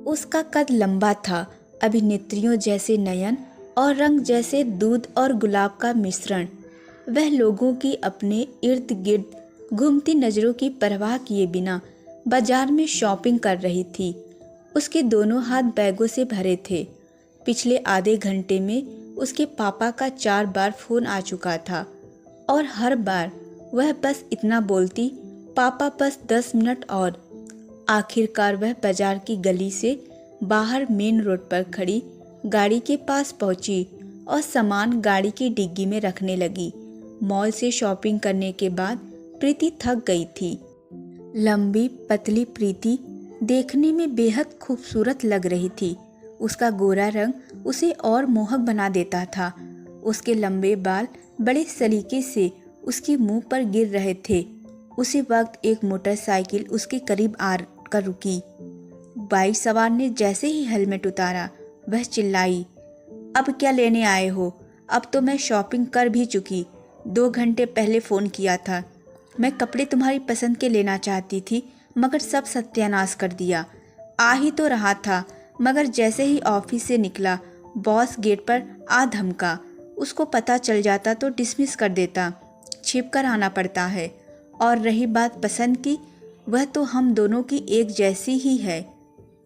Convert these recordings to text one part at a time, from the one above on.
उसका कद लंबा था, अभिनेत्रियों जैसे नयन और रंग जैसे दूध और गुलाब का मिश्रण। वह लोगों की अपने इर्द गिर्द घूमती नज़रों की परवाह किए बिना बाजार में शॉपिंग कर रही थी। उसके दोनों हाथ बैगों से भरे थे। पिछले आधे घंटे में उसके पापा का 4 बार फ़ोन आ चुका था और हर बार वह बस इतना बोलती, पापा बस 10 मिनट और। आखिरकार वह बाजार की गली से बाहर मेन रोड पर खड़ी गाड़ी के पास पहुंची और सामान गाड़ी की डिग्गी में रखने लगी। मॉल से शॉपिंग करने के बाद प्रीति थक गई थी। लंबी पतली प्रीति देखने में बेहद खूबसूरत लग रही थी। उसका गोरा रंग उसे और मोहक बना देता था। उसके लंबे बाल बड़े सलीके से उसके मुंह पर गिर रहे थे। उसी वक्त एक मोटरसाइकिल उसके करीब आकर रुकी। बाइक सवार ने जैसे ही हेलमेट उतारा, वह चिल्लाई, अब क्या लेने आए हो? अब तो मैं शॉपिंग कर भी चुकी। 2 घंटे पहले फ़ोन किया था। मैं कपड़े तुम्हारी पसंद के लेना चाहती थी, मगर सब सत्यानाश कर दिया। आ ही तो रहा था, मगर जैसे ही ऑफिस से निकला, बॉस गेट पर आ धमका। उसको पता चल जाता तो डिसमिस कर देता। छिप कर आना पड़ता है। और रही बात पसंद की, वह तो हम दोनों की एक जैसी ही है।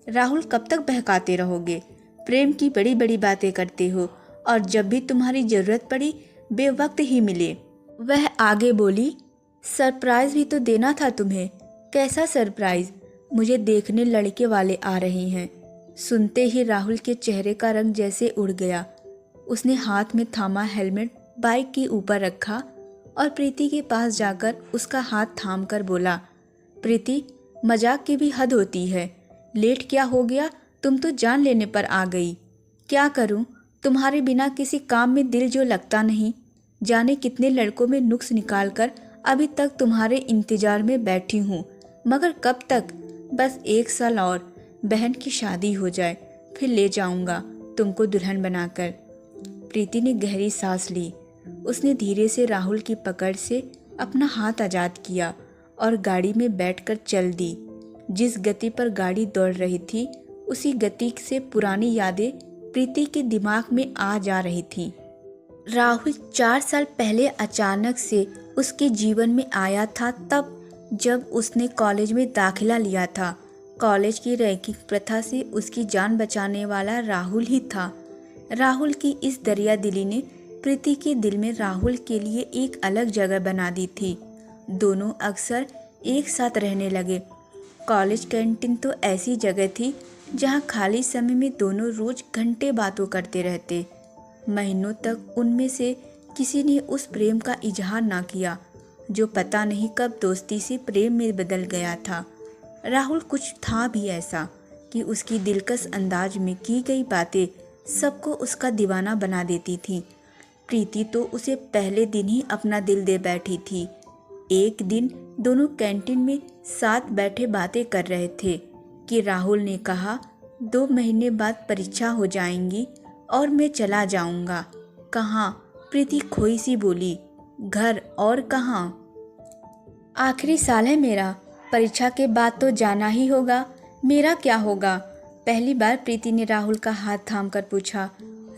राहुल, कब तक बहकाते रहोगे? प्रेम की बड़ी बड़ी बातें करते हो और जब भी तुम्हारी ज़रूरत पड़ी बेवक्त ही मिले। वह आगे बोली, सरप्राइज़ भी तो देना था तुम्हें। कैसा सरप्राइज़? मुझे देखने लड़के वाले आ रहे हैं। सुनते ही राहुल के चेहरे का रंग जैसे उड़ गया। उसने हाथ में थामा हेलमेट बाइक के ऊपर रखा और प्रीति के पास जाकर उसका हाथ थाम कर बोला, प्रीति, मजाक की भी हद होती है। लेट क्या हो गया? तुम तो जान लेने पर आ गई। क्या करूं, तुम्हारे बिना किसी काम में दिल जो लगता नहीं। जाने कितने लड़कों में नुक्स निकालकर अभी तक तुम्हारे इंतजार में बैठी हूँ, मगर कब तक? बस 1 साल और, बहन की शादी हो जाए, फिर ले जाऊंगा तुमको दुल्हन बनाकर। प्रीति ने गहरी सांस ली। उसने धीरे से राहुल की पकड़ से अपना हाथ आज़ाद किया और गाड़ी में बैठकर चल दी। जिस गति पर गाड़ी दौड़ रही थी, उसी गति से पुरानी यादें प्रीति के दिमाग में आ जा रही थी। राहुल 4 साल पहले अचानक से उसके जीवन में आया था, तब जब उसने कॉलेज में दाखिला लिया था। कॉलेज की रैंकिंग प्रथा से उसकी जान बचाने वाला राहुल ही था। राहुल की इस दरिया दिली ने प्रीति के दिल में राहुल के लिए एक अलग जगह बना दी थी। दोनों अक्सर एक साथ रहने लगे। कॉलेज कैंटीन तो ऐसी जगह थी जहां खाली समय में दोनों रोज घंटे बातों करते रहते। महीनों तक उनमें से किसी ने उस प्रेम का इजहार ना किया जो पता नहीं कब दोस्ती से प्रेम में बदल गया था। राहुल कुछ था भी ऐसा कि उसकी दिलकश अंदाज में की गई बातें सबको उसका दीवाना बना देती थी। प्रीति तो उसे पहले दिन ही अपना दिल दे बैठी थी। एक दिन दोनों कैंटीन में साथ बैठे बातें कर रहे थे कि राहुल ने कहा, 2 महीने बाद परीक्षा हो जाएंगी और मैं चला जाऊंगा। कहाँ? प्रीति खोई सी बोली, घर। और कहाँ? आखिरी साल है मेरा, परीक्षा के बाद तो जाना ही होगा। मेरा क्या होगा? पहली बार प्रीति ने राहुल का हाथ थामकर पूछा।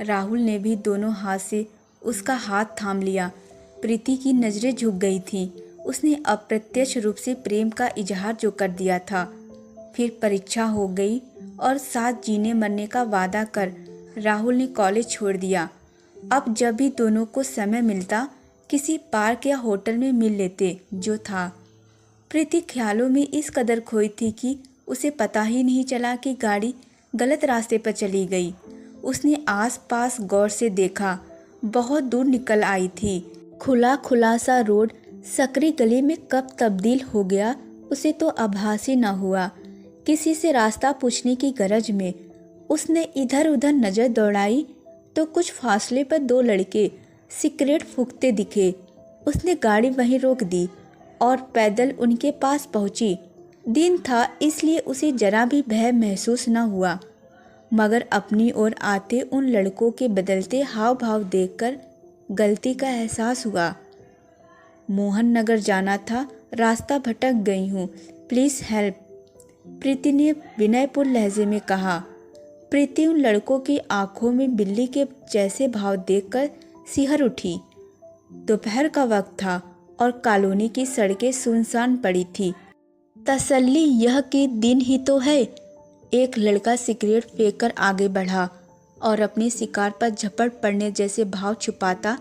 राहुल ने भी दोनों हाथ से उसका हाथ थाम लिया। प्रीति की नज़रें झुक गई थीं। उसने अप्रत्यक्ष रूप से प्रेम का इजहार जो कर दिया था। फिर परीक्षा हो गई और साथ जीने मरने का वादा कर राहुल ने कॉलेज छोड़ दिया। अब जब भी दोनों को समय मिलता, किसी पार्क या होटल में मिल लेते जो था। प्रीति ख्यालों में इस कदर खोई थी कि उसे पता ही नहीं चला कि गाड़ी गलत रास्ते पर चली गई। उसने आसपास गौर से देखा। बहुत दूर निकल आई थी। खुला खुला सा रोड सकरी गली में कब तब्दील हो गया उसे तो आभास ही न हुआ। किसी से रास्ता पूछने की गरज में उसने इधर उधर नज़र दौड़ाई तो कुछ फासले पर 2 लड़के सिगरेट फूंकते दिखे। उसने गाड़ी वहीं रोक दी और पैदल उनके पास पहुंची। दिन था इसलिए उसे जरा भी भय महसूस न हुआ, मगर अपनी ओर आते उन लड़कों के बदलते हाव भाव देखकर गलती का एहसास हुआ। मोहन नगर जाना था, रास्ता भटक गई हूँ, प्लीज़ हेल्प। प्रीति ने विनयपूर्ण लहजे में कहा। प्रीति उन लड़कों की आंखों में बिल्ली के जैसे भाव देखकर सिहर उठी। दोपहर का वक्त था और कॉलोनी की सड़कें सुनसान पड़ी थी। तसल्ली यह कि दिन ही तो है। एक लड़का सिगरेट फेंककर आगे बढ़ा और अपने शिकार पर झपट पड़ने जैसे भाव छुपाता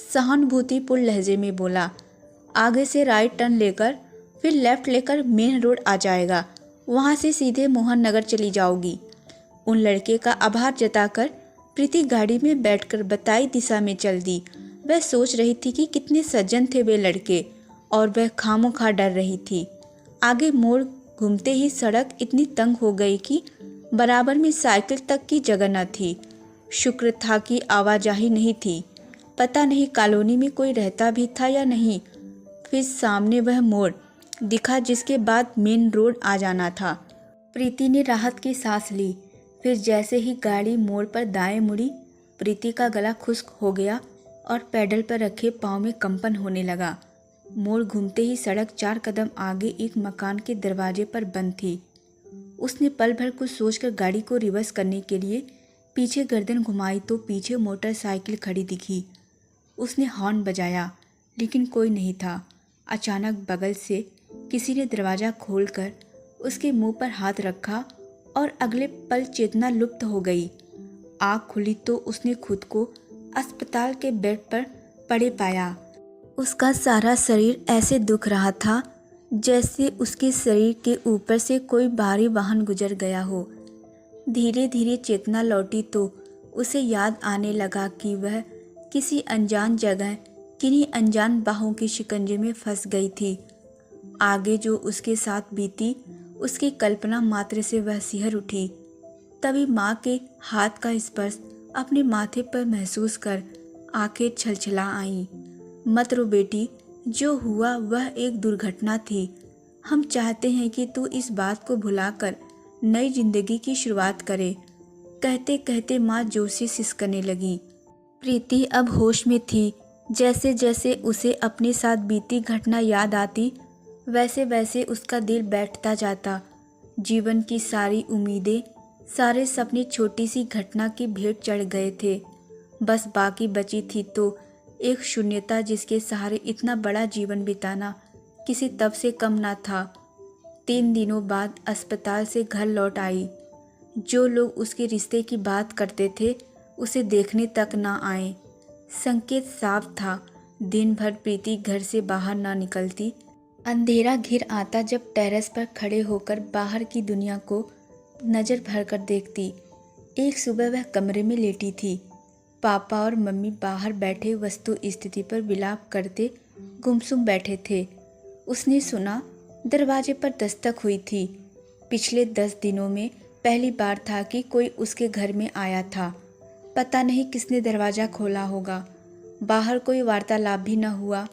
सहानुभूतिपूर्ण लहजे में बोला, आगे से राइट टर्न लेकर फिर लेफ्ट लेकर मेन रोड आ जाएगा, वहाँ से सीधे मोहन नगर चली जाओगी। उन लड़के का आभार जताकर प्रीति गाड़ी में बैठकर बताई दिशा में चल दी। वह सोच रही थी कि कितने सज्जन थे वे लड़के और वह खामोखा डर रही थी। आगे मोड़ घूमते ही सड़क इतनी तंग हो गई कि बराबर में साइकिल तक की जगह न थी। शुक्र था कि आवाजाही नहीं थी। पता नहीं कॉलोनी में कोई रहता भी था या नहीं। फिर सामने वह मोड़ दिखा जिसके बाद मेन रोड आ जाना था। प्रीति ने राहत की सांस ली। फिर जैसे ही गाड़ी मोड़ पर दाएं मुड़ी, प्रीति का गला खुश्क हो गया और पैडल पर रखे पाँव में कंपन होने लगा। मोड़ घूमते ही सड़क 4 कदम आगे एक मकान के दरवाजे पर बंद थी। उसने पल भर कुछ सोचकर गाड़ी को रिवर्स करने के लिए पीछे गर्दन घुमाई तो पीछे मोटरसाइकिल खड़ी दिखी। उसने हॉर्न बजाया लेकिन कोई नहीं था। अचानक बगल से किसी ने दरवाज़ा खोलकर उसके मुंह पर हाथ रखा और अगले पल चेतना लुप्त हो गई। आँख खुली तो उसने खुद को अस्पताल के बेड पर पड़े पाया। उसका सारा शरीर ऐसे दुख रहा था जैसे उसके शरीर के ऊपर से कोई भारी वाहन गुजर गया हो। धीरे धीरे चेतना लौटी तो उसे याद आने लगा कि वह किसी अनजान जगह किन्हीं अनजान बाहों के शिकंजे में फंस गई थी। आगे जो उसके साथ बीती उसकी कल्पना मात्र से वह सिहर उठी। तभी माँ के हाथ का स्पर्श अपने माथे पर महसूस कर आंखें छलछला आईं। मत रो बेटी, जो हुआ वह एक दुर्घटना थी। हम चाहते हैं कि तू इस बात को भुलाकर नई जिंदगी की शुरुआत करे। कहते कहते माँ जोर से सिसकने लगी। प्रीति अब होश में थी। जैसे जैसे उसे अपने साथ बीती घटना याद आती वैसे वैसे उसका दिल बैठता जाता। जीवन की सारी उम्मीदें, सारे सपने छोटी सी घटना की भेंट चढ़ गए थे। बस बाकी बची थी तो एक शून्यता जिसके सहारे इतना बड़ा जीवन बिताना किसी तप से कम ना था। 3 दिनों बाद अस्पताल से घर लौट आई। जो लोग उसके रिश्ते की बात करते थे उसे देखने तक ना आए। संकेत साफ था। दिन भर प्रीति घर से बाहर ना निकलती। अंधेरा घिर आता जब टेरेस पर खड़े होकर बाहर की दुनिया को नज़र भर कर देखती। एक सुबह वह कमरे में लेटी थी। पापा और मम्मी बाहर बैठे वस्तु स्थिति पर विलाप करते गुमसुम बैठे थे। उसने सुना दरवाजे पर दस्तक हुई थी। पिछले 10 दिनों में पहली बार था कि कोई उसके घर में आया था। पता नहीं किसने दरवाज़ा खोला होगा। बाहर कोई वार्तालाप भी न हुआ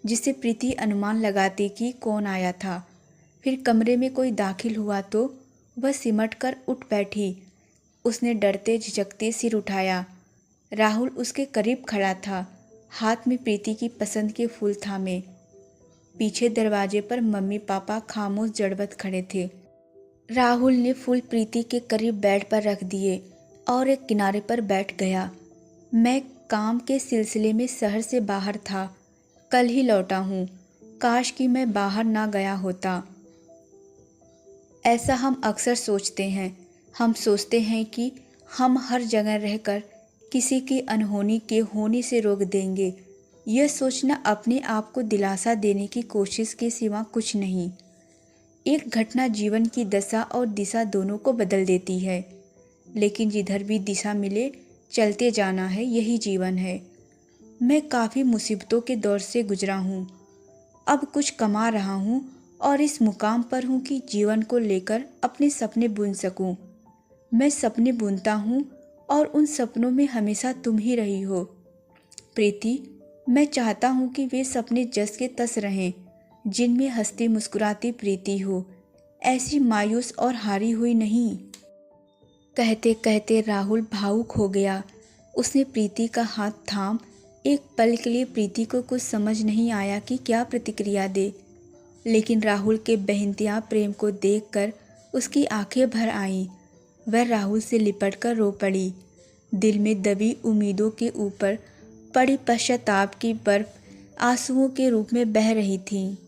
जिससे प्रीति अनुमान लगाती कि कौन आया था। फिर कमरे में कोई दाखिल हुआ तो वह सिमट कर उठ बैठी। उसने डरते झिझकते सिर उठाया। राहुल उसके करीब खड़ा था, हाथ में प्रीति की पसंद के फूल थामे। पीछे दरवाजे पर मम्मी पापा खामोश जड़वत खड़े थे। राहुल ने फूल प्रीति के करीब बेड पर रख दिए और एक किनारे पर बैठ गया। मैं काम के सिलसिले में शहर से बाहर था, कल ही लौटा हूँ। काश कि मैं बाहर ना गया होता। ऐसा हम अक्सर सोचते हैं। हम सोचते हैं कि हम हर जगह रहकर किसी की अनहोनी के होने से रोक देंगे। यह सोचना अपने आप को दिलासा देने की कोशिश के सिवा कुछ नहीं। एक घटना जीवन की दशा और दिशा दोनों को बदल देती है, लेकिन जिधर भी दिशा मिले चलते जाना है, यही जीवन है। मैं काफ़ी मुसीबतों के दौर से गुजरा हूँ। अब कुछ कमा रहा हूँ और इस मुकाम पर हूँ कि जीवन को लेकर अपने सपने बुन सकूँ। मैं सपने बुनता हूँ और उन सपनों में हमेशा तुम ही रही हो प्रीति। मैं चाहता हूँ कि वे सपने जस के तस रहें, जिनमें हंसती मुस्कुराती प्रीति हो, ऐसी मायूस और हारी हुई नहीं। कहते कहते राहुल भावुक हो गया। उसने प्रीति का हाथ थाम एक पल के लिए प्रीति को कुछ समझ नहीं आया कि क्या प्रतिक्रिया दे, लेकिन राहुल के बेइंतहा प्रेम को देखकर उसकी आंखें भर आईं। वह राहुल से लिपटकर रो पड़ी। दिल में दबी उम्मीदों के ऊपर पड़ी पश्चाताप की बर्फ आंसुओं के रूप में बह रही थी।